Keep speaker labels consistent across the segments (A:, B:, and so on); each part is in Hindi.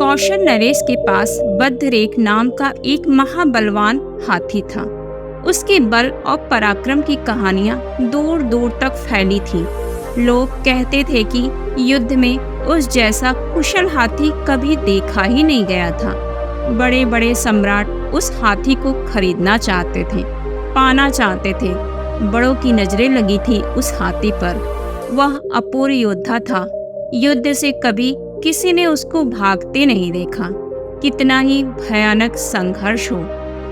A: कौशल नरेश के पास बद्धरेख नाम का एक महाबलवान हाथी था। उसके बल और पराक्रम की कहानियां दूर दूर तक फैली थी। लोग कहते थे कि युद्ध में उस जैसा कुशल हाथी कभी देखा ही नहीं गया था। बड़े बड़े सम्राट उस हाथी को खरीदना चाहते थे, पाना चाहते थे। बड़ों की नजरें लगी थी उस हाथी पर। वह अपूर्व योद्धा था। युद्ध से कभी किसी ने उसको भागते नहीं देखा। कितना ही भयानक संघर्ष हो,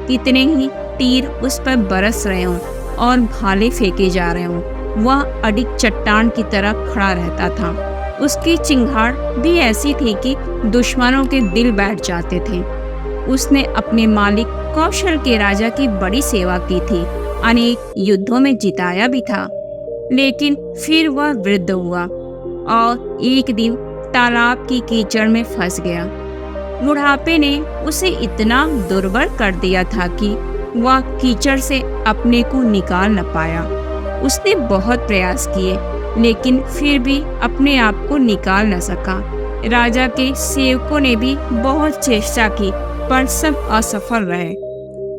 A: कितने ही तीर उस पर बरस रहे हों और भाले फेंके जा रहे हों, वह अडिग चट्टान की तरह खड़ा रहता था। उसकी चिंगाड़ भी ऐसी थी कि दुश्मनों के दिल बैठ जाते थे। उसने अपने मालिक कौशल के राजा की बड़ी सेवा की थी, अनेक युद्धों में जिताया भी था। लेकिन फिर वह वृद्ध हुआ और एक दिन तालाब की कीचड़ में फंस गया। बुढ़ापे ने उसे इतना दुर्बल कर दिया था कि वह कीचड़ से अपने को निकाल न पाया। उसने बहुत प्रयास किए, लेकिन फिर भी अपने आप को निकाल न सका। राजा के सेवकों ने भी बहुत चेष्टा की, पर सब असफल रहे।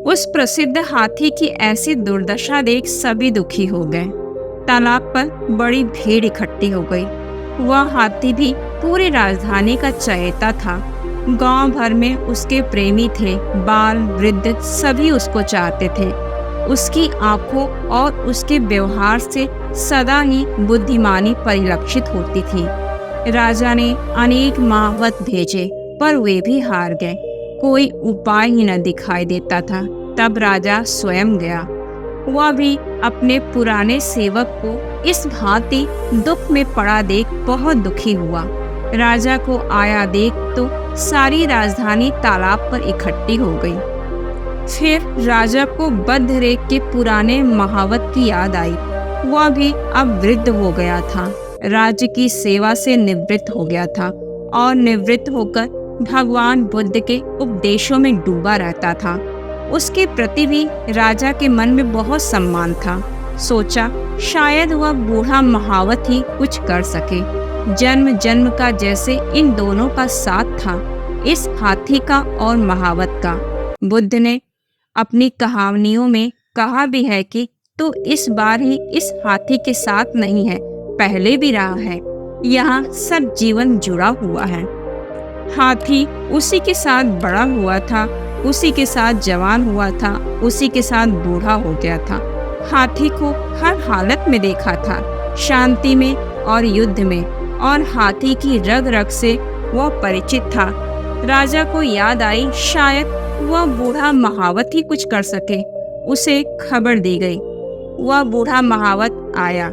A: उस प्रसिद्ध हाथी की ऐसी दुर्दशा देख सभी दुखी हो गए। तालाब पर बड़ी भीड़ इकट्ठी हो गई। वह हाथी भी पूरी राजधानी का चहेता था। गांव भर में उसके प्रेमी थे। बाल वृद्ध सभी उसको चाहते थे। उसकी आंखों और उसके व्यवहार से सदा ही बुद्धिमानी परिलक्षित होती थी। राजा ने अनेक महावत भेजे, पर वे भी हार गए। कोई उपाय ही न दिखाई देता था। तब राजा स्वयं गया। वह भी अपने पुराने सेवक को इस भांति दुख में पड़ा देख बहुत दुखी हुआ। राजा को आया देख तो सारी राजधानी तालाब पर इकट्ठी हो गई। फिर राजा को बद्धरेख के पुराने महावत की याद आई। वह भी अब वृद्ध हो गया था, राज्य की सेवा से निवृत्त हो गया था और निवृत्त होकर भगवान बुद्ध के उपदेशों में डूबा रहता था। उसके प्रति भी राजा के मन में बहुत सम्मान था। सोचा शायद वह बूढ़ा महावत ही कुछ कर सके। जन्म जन्म का जैसे इन दोनों का साथ था, इस हाथी का और महावत का। बुद्ध ने अपनी कहानियों में कहा भी है कि तू इस बार ही इस हाथी के साथ नहीं है, पहले भी रहा है। यहाँ सब जीवन जुड़ा हुआ है। हाथी उसी के साथ बड़ा हुआ था, उसी के साथ जवान हुआ था, उसी के साथ बूढ़ा हो गया था। हाथी को हर हालत में देखा था, शांति में और युद्ध में, और हाथी की रग रग से वह परिचित था। राजा को याद आई शायद वह बूढ़ा महावत ही कुछ कर सके। उसे खबर दी गई। वह बूढ़ा महावत आया।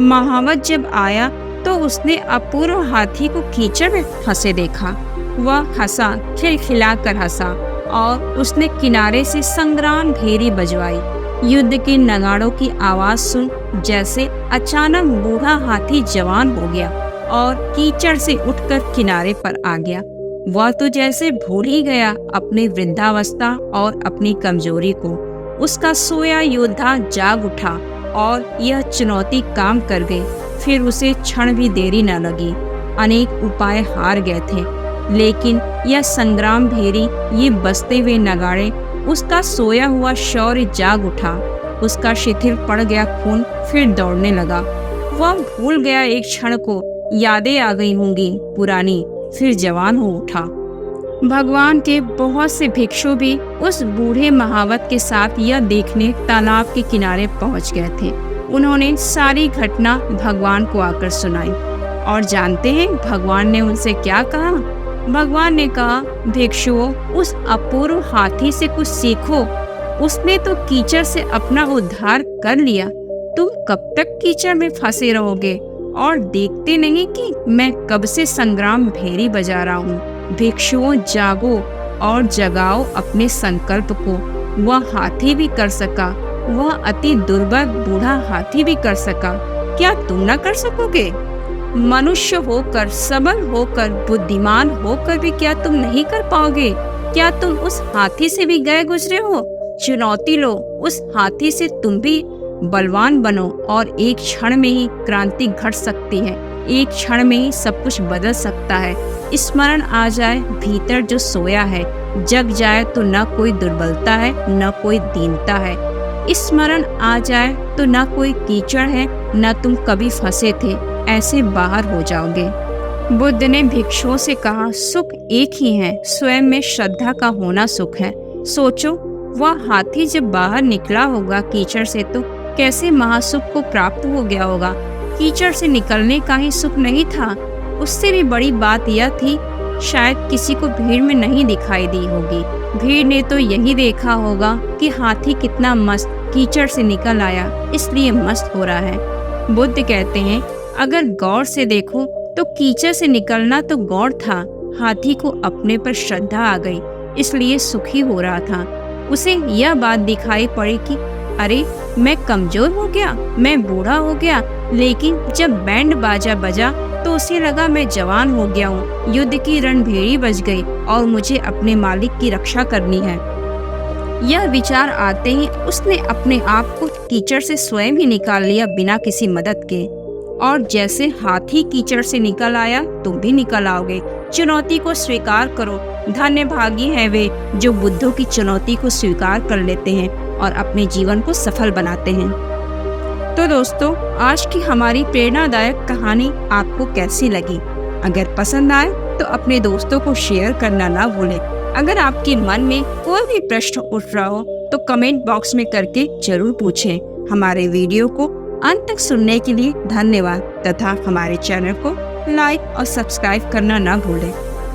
A: महावत जब आया तो उसने अपूर्व हाथी को कीचड़ में फंसे देखा। वह हंसा, खिलखिलाकर हंसा और उसने किनारे से संग्राम भेरी बजवाई। युद्ध के नगाड़ों की आवाज सुन जैसे अचानक बूढ़ा हाथी जवान हो गया और कीचड़ से उठकर किनारे पर आ गया। वह तो जैसे भूल ही गया अपनी वृद्धावस्था और अपनी कमजोरी को। उसका सोया योद्धा जाग उठा और यह चुनौती काम कर गई। फिर उसे क्षण भी देरी न लगी। अनेक उपाय हार गए थे, लेकिन यह संग्राम भेरी, ये बजते हुए नगाड़े, उसका सोया हुआ शौर्य जाग उठा। उसका शिथिल पड़ गया खून फिर दौड़ने लगा। वह भूल गया एक क्षण को, यादें आ गई होंगी पुरानी, फिर जवान हो उठा। भगवान के बहुत से भिक्षु भी उस बूढ़े महावत के साथ यह देखने तालाब के किनारे पहुंच गए थे। उन्होंने सारी घटना भगवान को आकर सुनाई। और जानते हैं भगवान ने उनसे क्या कहा? भगवान ने कहा, भिक्षुओं, उस अपूर्व हाथी से कुछ सीखो। उसने तो कीचड़ से अपना उद्धार कर लिया। तुम कब तक कीचड़ में फंसे रहोगे? और देखते नहीं कि मैं कब से संग्राम भेरी बजा रहा हूँ। भिक्षुओं, जागो और जगाओ अपने संकल्प को। वह हाथी भी कर सका, वह अति दुर्बल बूढ़ा हाथी भी कर सका। क्या तुम न कर सकोगे? मनुष्य होकर, सबल होकर, बुद्धिमान होकर भी क्या तुम नहीं कर पाओगे? क्या तुम उस हाथी से भी गए गुजरे हो? चुनौती लो, उस हाथी से तुम भी बलवान बनो और एक क्षण में ही क्रांति घट सकती है। एक क्षण में ही सब कुछ बदल सकता है। स्मरण आ जाए भीतर जो सोया है, जग जाए तो न कोई दुर्बलता है न कोई दीनता है। स्मरण आ जाए तो न कोई कीचड़ है न तुम कभी फंसे थे, ऐसे बाहर हो जाओगे। बुद्ध ने भिक्षुओं से कहा, सुख एक ही है, स्वयं में श्रद्धा का होना सुख है। सोचो, वह हाथी जब बाहर निकला होगा कीचड़ से तो कैसे महासुख को प्राप्त हो गया होगा। कीचड़ से निकलने का ही सुख नहीं था, उससे भी बड़ी बात यह थी, शायद किसी को भीड़ में नहीं दिखाई दी होगी। भीड़ ने तो यही देखा होगा कि हाथी कितना मस्त कीचड़ से निकल आया, इसलिए मस्त हो रहा है। बुद्ध कहते हैं, अगर गौर से देखो तो कीचड़ से निकलना तो गौर था, हाथी को अपने पर श्रद्धा आ गई, इसलिए सुखी हो रहा था। उसे यह बात दिखाई पड़ी कि अरे मैं कमजोर हो गया, मैं बूढ़ा हो गया, लेकिन जब बैंड बाजा बजा तो उसे लगा मैं जवान हो गया हूँ, युद्ध की रणभेरी बज गई और मुझे अपने मालिक की रक्षा करनी है। यह विचार आते ही उसने अपने आप को कीचड़ से स्वयं ही निकाल लिया बिना किसी मदद के। और जैसे हाथी कीचड़ से निकल आया, तुम भी निकल आओगे। चुनौती को स्वीकार करो। धन्य भागी है वे जो बुद्धों की चुनौती को स्वीकार कर लेते हैं और अपने जीवन को सफल बनाते हैं। तो दोस्तों, आज की हमारी प्रेरणादायक कहानी आपको कैसी लगी? अगर पसंद आए तो अपने दोस्तों को शेयर करना ना भूलें। अगर आपके मन में कोई भी प्रश्न उठ रहा हो तो कमेंट बॉक्स में करके जरूर पूछें। हमारे वीडियो को अंत तक सुनने के लिए धन्यवाद तथा हमारे चैनल को लाइक और सब्सक्राइब करना ना भूलें।